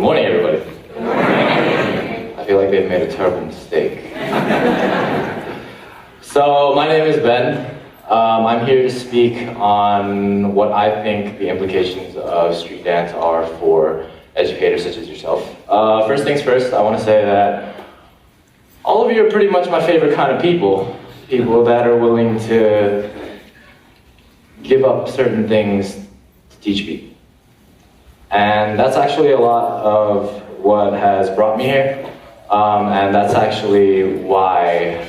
morning, everybody. Good morning. I feel like they've made a terrible mistake. So, my name is Ben. I'm here to speak on what I think the implications of street dance are for educators such as yourself. First things first, I want to say that all of you are pretty much my favorite kind of people. People that are willing to give up certain things to teach me. And that's actually a lot of what has brought me here. And that's actually why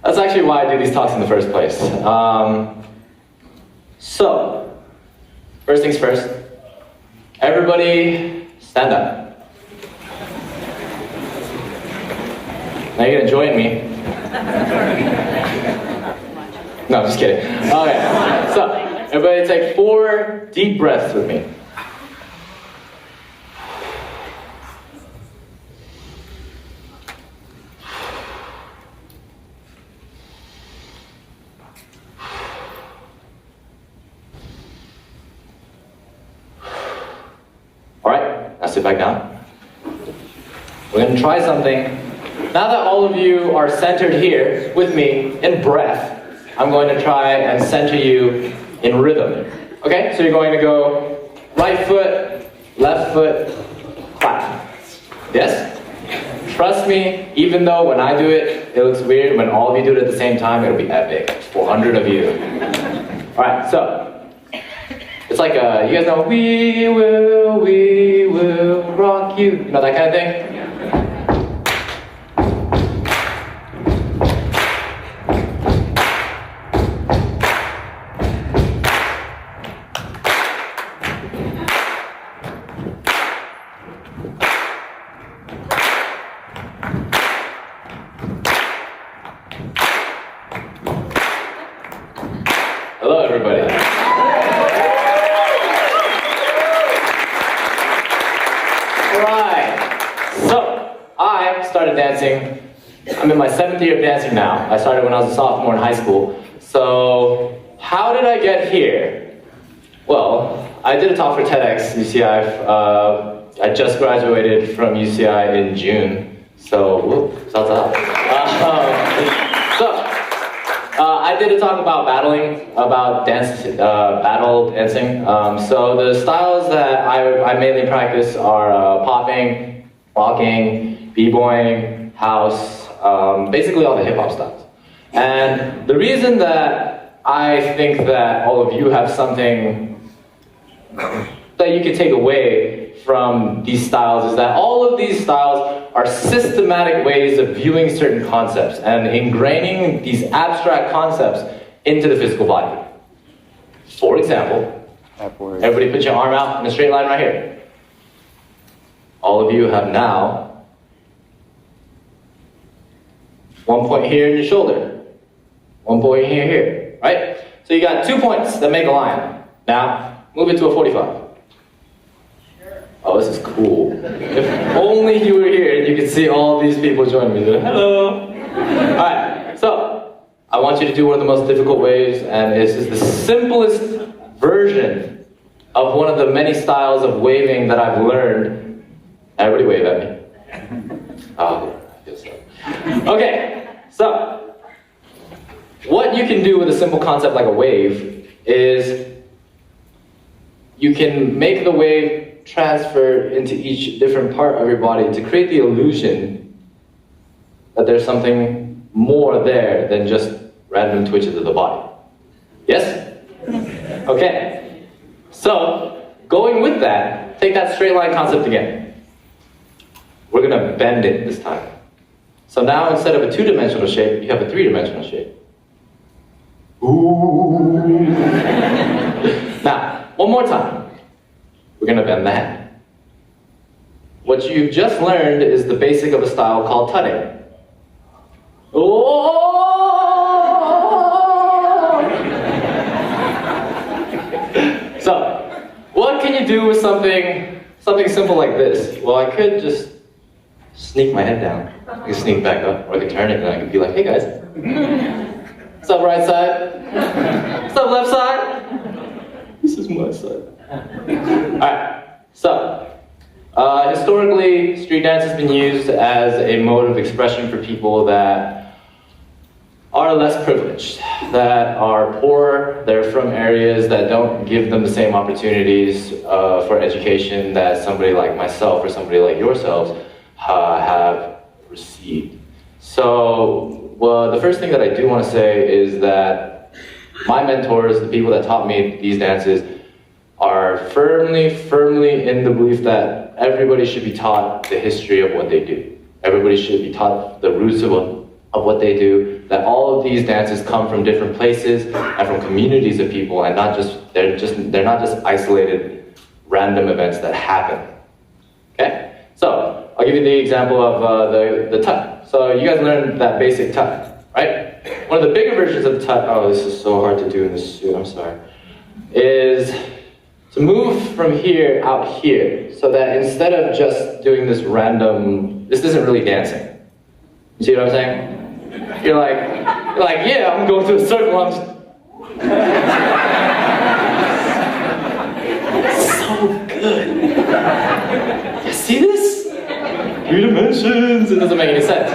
I do these talks in the first place. So, first things first, everybody stand up. Now you're gonna join me. No, I'm just kidding. Okay, so everybody take 4 deep breaths with me. All right, now sit back down. We're going to try something. Now that all of you are centered here with me in breath, I'm going to try and center you in rhythm. Okay, so you're going to go right foot, left foot, clap. Yes? Trust me, even though when I do it, it looks weird, when all of you do it at the same time, it'll be epic. 400 of you. All right, so it's like, you guys know, we will rock you. You know that kind of thing? Hello, everybody. So, I started dancing. I'm in my 7th year of dancing now. I started when I was a sophomore in high school. So, how did I get here? Well, I did a talk for TEDx UCI. I just graduated from UCI in June. So, whoop, shouts out. I did a talk about battling, about battle dancing. So the styles that I mainly practice are popping, rocking, b-boying, house, basically all the hip-hop styles. And the reason that I think that all of you have something that you can take away from these styles is that all of these styles are systematic ways of viewing certain concepts and ingraining these abstract concepts into the physical body. For example, everybody put your arm out in a straight line right here. All of you have now 1 point here in your shoulder, 1 point here, right? So you got 2 points that make a line. Now, move it to a 45. Oh, this is cool. If only you were here and you could see all these people join me. Hello. Alright, so I want you to do one of the most difficult ways, and it's just the simplest version of one of the many styles of waving that I've learned. Everybody wave at me. Oh, I feel so. Okay, so what you can do with a simple concept like a wave is you can make the wave transfer into each different part of your body to create the illusion that there's something more there than just random twitches of the body. Yes? Okay. So, going with that, take that straight line concept again. We're going to bend it this time. So now instead of a 2-dimensional shape, you have a 3-dimensional shape. Ooh. Now, one more time. We're going to bend the hand. What you've just learned is the basic of a style called tutting. Oh! So, what can you do with something simple like this? Well, I could just sneak my head down. I could sneak back up, or I could turn it and I could be like, hey guys. What's up, right side? What's up, left side? This is my side. Alright, so Historically, street dance has been used as a mode of expression for people that are less privileged, that are poor, they're from areas that don't give them the same opportunities for education that somebody like myself or somebody like yourselves have received. So, well, the first thing that I do want to say is that my mentors, the people that taught me these dances, are firmly in the belief that everybody should be taught the history of what they do. Everybody should be taught the roots of what they do, that all of these dances come from different places and from communities of people, and they're not just isolated random events that happen. Okay? So, I'll give you the example of the tut. So you guys learned that basic tut, right? One of the bigger versions of the tut, oh, this is so hard to do in this suit, I'm sorry, is to move from here out here, so that instead of just doing this random, this isn't really dancing. You see what I'm saying? You're like, yeah, I'm going through a circle, I'm so good. You see this? 3 dimensions, it doesn't make any sense.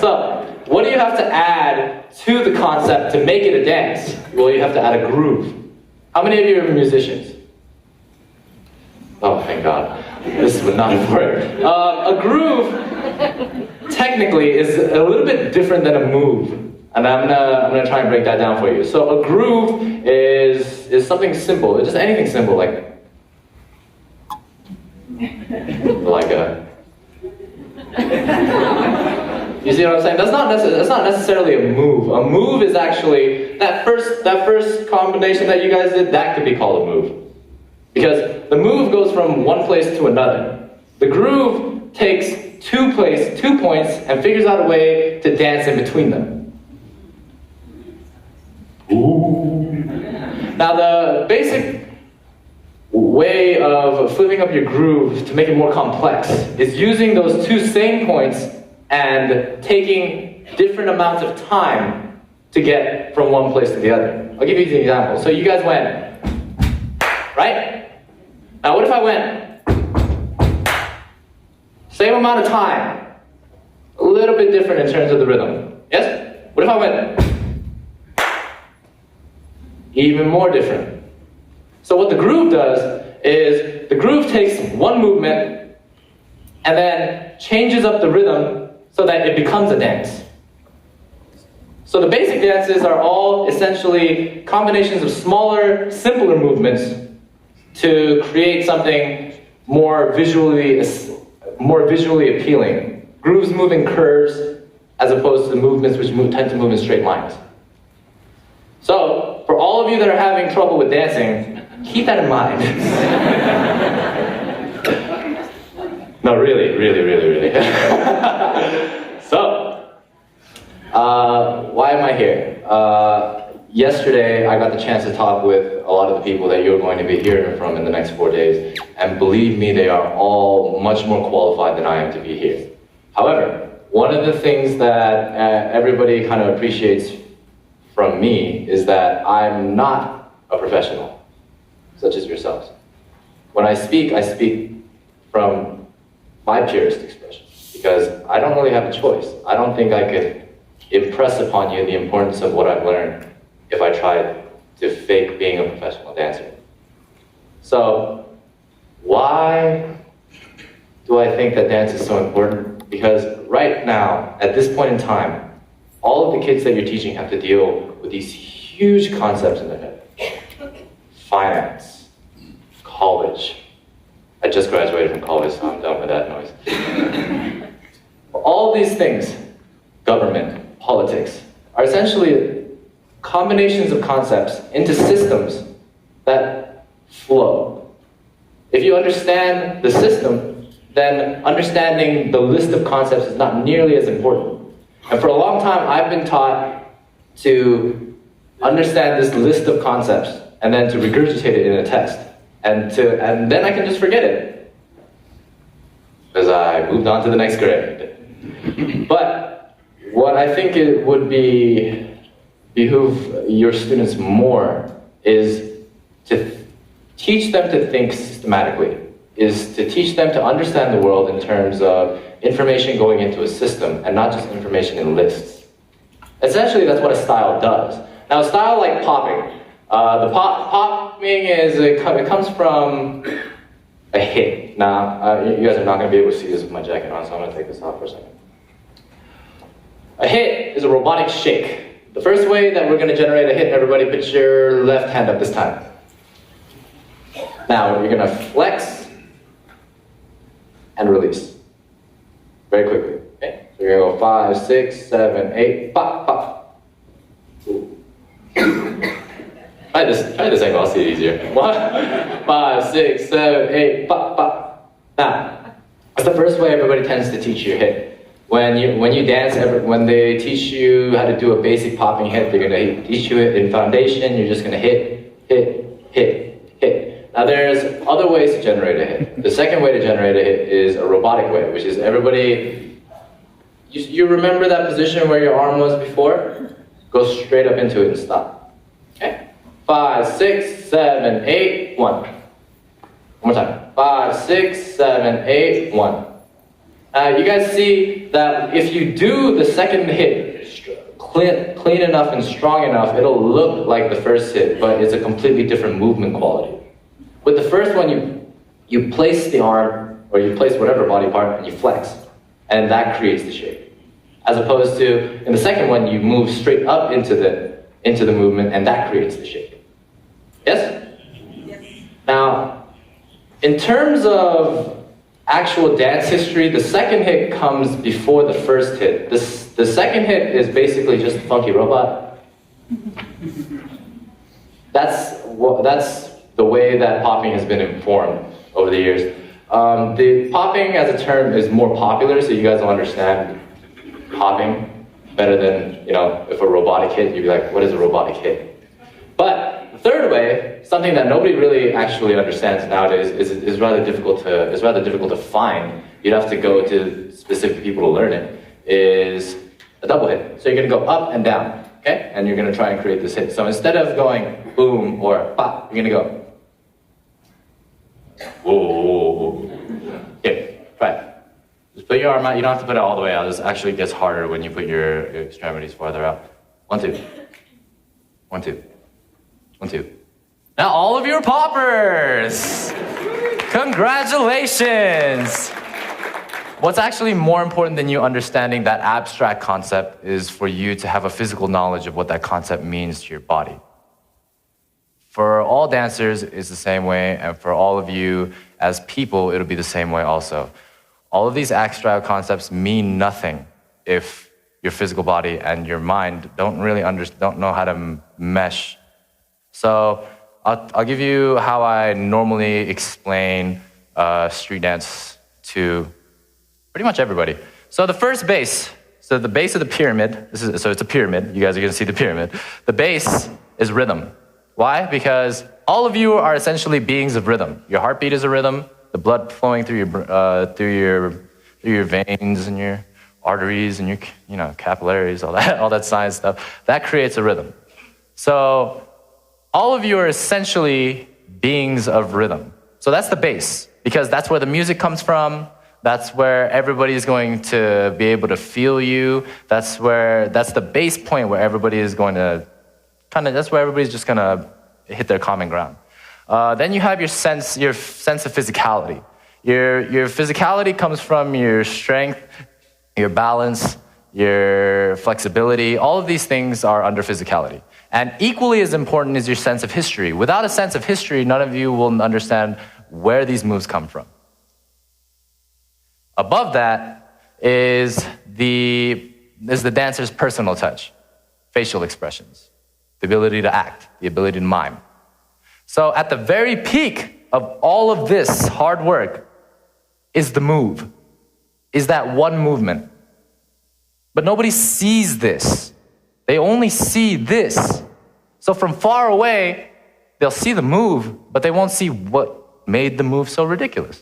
So, what do you have to add to the concept to make it a dance? Well, you have to add a groove. How many of you are musicians? Oh, thank God. This is not important. A groove, technically, is a little bit different than a move. And I'm gonna try and break that down for you. So a groove is something simple. It's just anything simple, like a... You see what I'm saying? That's not necessarily a move. A move is actually, that first combination that you guys did, that could be called a move. Because the move goes from one place to another. The groove takes two points and figures out a way to dance in between them. Ooh. Now the basic way of flipping up your groove to make it more complex is using those two same points and taking different amounts of time to get from one place to the other. I'll give you an example. So you guys went, right? Now what if I went, same amount of time, a little bit different in terms of the rhythm, yes? What if I went, even more different? So what the groove does is, the groove takes one movement and then changes up the rhythm so that it becomes a dance. So the basic dances are all essentially combinations of smaller, simpler movements to create something more visually appealing. Grooves move in curves as opposed to movements which tend to move in straight lines. So, for all of you that are having trouble with dancing, keep that in mind. No, really. So, why am I here? Yesterday, I got the chance to talk with a lot of the people that you're going to be hearing from in the next 4 days, and believe me, they are all much more qualified than I am to be here. However, one of the things that everybody kind of appreciates from me is that I'm not a professional, such as yourselves. When I speak from my purest expression, because I don't really have a choice. I don't think I could impress upon you the importance of what I've learned if I tried to fake being a professional dancer. So, why do I think that dance is so important? Because right now, at this point in time, all of the kids that you're teaching have to deal with these huge concepts in their head. Finance, college. I just graduated from college, so I'm done with that noise. All these things, government, politics, are essentially combinations of concepts into systems that flow. If you understand the system, then understanding the list of concepts is not nearly as important. And for a long time, I've been taught to understand this list of concepts and then to regurgitate it in a test. And then I can just forget it, because I moved on to the next grade. But what I think it would behoove your students more is to teach them to think systematically. is to teach them to understand the world in terms of information going into a system and not just information in lists. Essentially, that's what a style does. Now, a style like popping. Popping it comes from a hit. Now, you guys are not going to be able to see this with my jacket on, so I'm going to take this off for a second. A hit is a robotic shake. The first way that we're going to generate a hit, everybody put your left hand up this time. Now, you're going to flex and release. Very quickly. Okay? So you're going to go 5, 6, 7, 8, pop, pop. Try this angle, I'll see it easier. 1, 5, 6, 7, 8, pop, pop. Now, that's the first way everybody tends to teach you a hit. When you dance, when they teach you how to do a basic popping hit, they're going to teach you it in foundation. You're just going to hit, hit, hit, hit. Now there's other ways to generate a hit. The second way to generate a hit is a robotic way, which is everybody, you remember that position where your arm was before? Go straight up into it and stop. Okay? 5, 6, 7, 8, 1. One more time. 5, 6, 7, 8, 1. You guys see that if you do the second hit clean enough and strong enough, it'll look like the first hit, but it's a completely different movement quality. With the first one, you place the arm, or you place whatever body part, and you flex, and that creates the shape. As opposed to, in the second one, you move straight up into the movement, and that creates the shape. Yes? Yes. Now, in terms of actual dance history, the second hit comes before the first hit. The second hit is basically just Funky Robot. That's the way that popping has been informed over the years. The popping as a term is more popular, so you guys will understand popping better than, if a robotic hit, you'd be like, what is a robotic hit? But the third way, something that nobody really actually understands nowadays, is rather difficult to find. You'd have to go to specific people to learn it, is a double hit. So you're going to go up and down, okay? And you're going to try and create this hit. So instead of going boom or pop, you're going to go whoa. Okay, try it. Just put your arm out. You don't have to put it all the way out. This actually gets harder when you put your extremities farther out. 1, 2. 1, 2. 1, 2. Now all of you are poppers! Congratulations! What's actually more important than you understanding that abstract concept is for you to have a physical knowledge of what that concept means to your body. For all dancers, it's the same way, and for all of you as people, it'll be the same way also. All of these abstract concepts mean nothing if your physical body and your mind don't know how to mesh. So I'll give you how I normally explain street dance to pretty much everybody. So the first base, so the base of the pyramid, so it's a pyramid, you guys are going to see the pyramid. The base is rhythm. Why? Because all of you are essentially beings of rhythm. Your heartbeat is a rhythm, the blood flowing through your veins and your arteries and your capillaries, all that science stuff, that creates a rhythm. So all of you are essentially beings of rhythm. So that's the base, because that's where the music comes from. That's where everybody is going to be able to feel you. That's the base point where everybody is going to that's where everybody's just going to hit their common ground. Then you have your sense of physicality. Your physicality comes from your strength, your balance, your flexibility. All of these things are under physicality. And equally as important is your sense of history. Without a sense of history, none of you will understand where these moves come from. Above that is the dancer's personal touch, facial expressions, the ability to act, the ability to mime. So at the very peak of all of this hard work is the move, is that one movement. But nobody sees this. They only see this. So from far away, they'll see the move, but they won't see what made the move so ridiculous.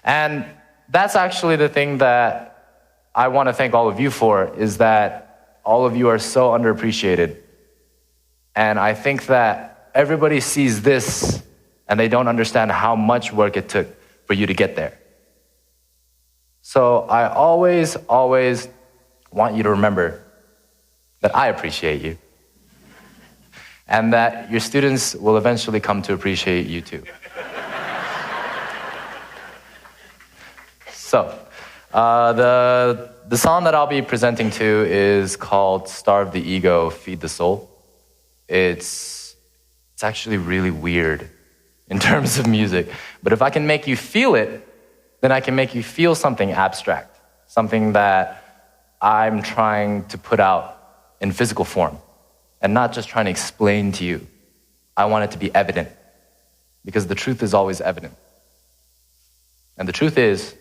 And that's actually the thing that I want to thank all of you for, is that all of you are so underappreciated. And I think that everybody sees this and they don't understand how much work it took for you to get there. So I always want you to remember that I appreciate you and that your students will eventually come to appreciate you too. So, the song that I'll be presenting to is called Starve the Ego, Feed the Soul. It's actually really weird in terms of music, but if I can make you feel it, then I can make you feel something abstract, something that I'm trying to put out in physical form and not just trying to explain to you. I want it to be evident because the truth is always evident. And the truth is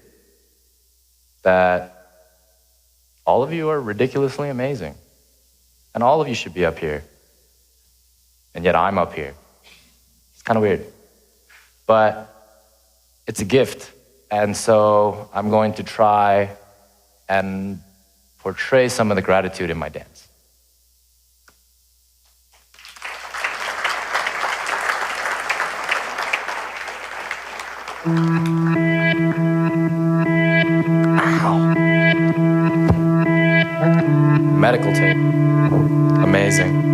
that all of you are ridiculously amazing. And all of you should be up here. And yet I'm up here. It's kind of weird. But it's a gift. And so I'm going to try and portray some of the gratitude in my dance. Medical tape. Amazing.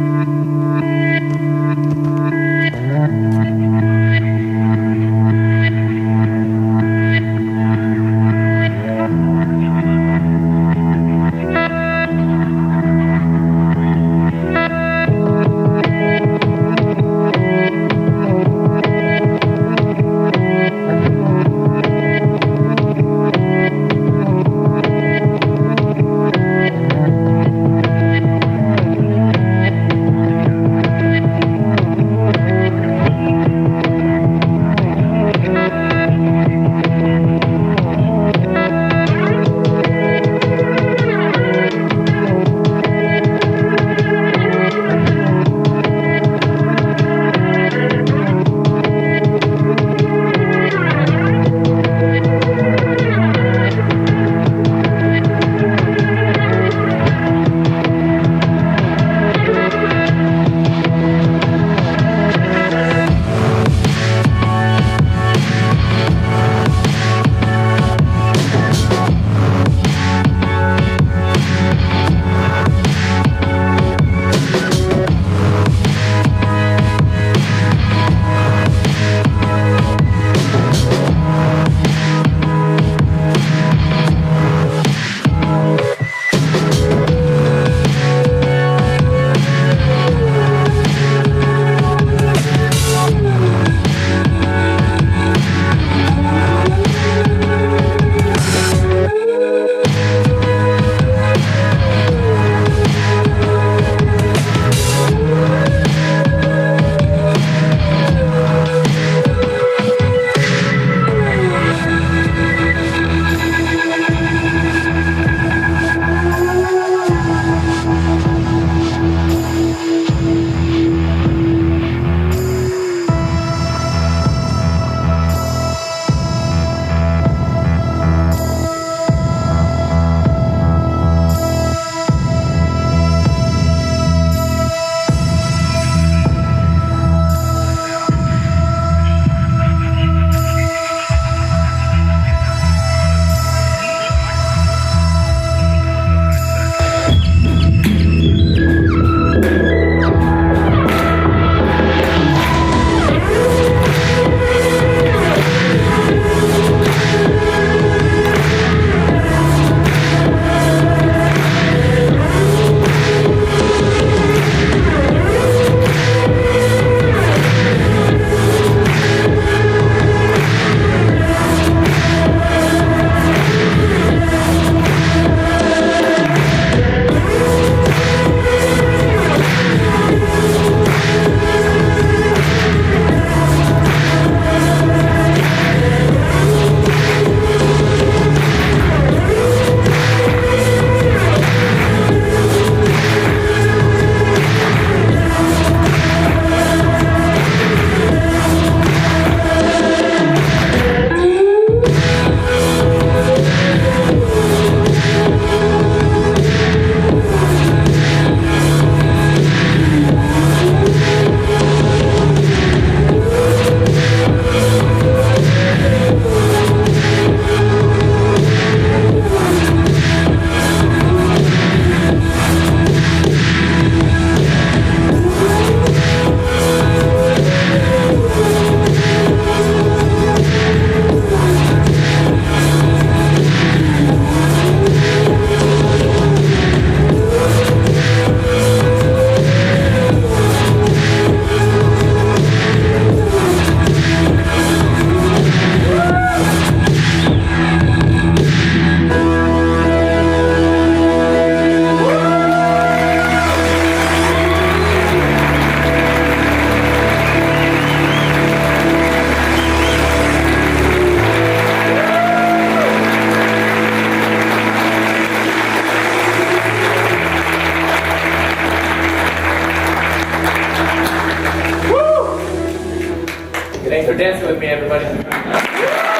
Thanks for dancing with me, everybody.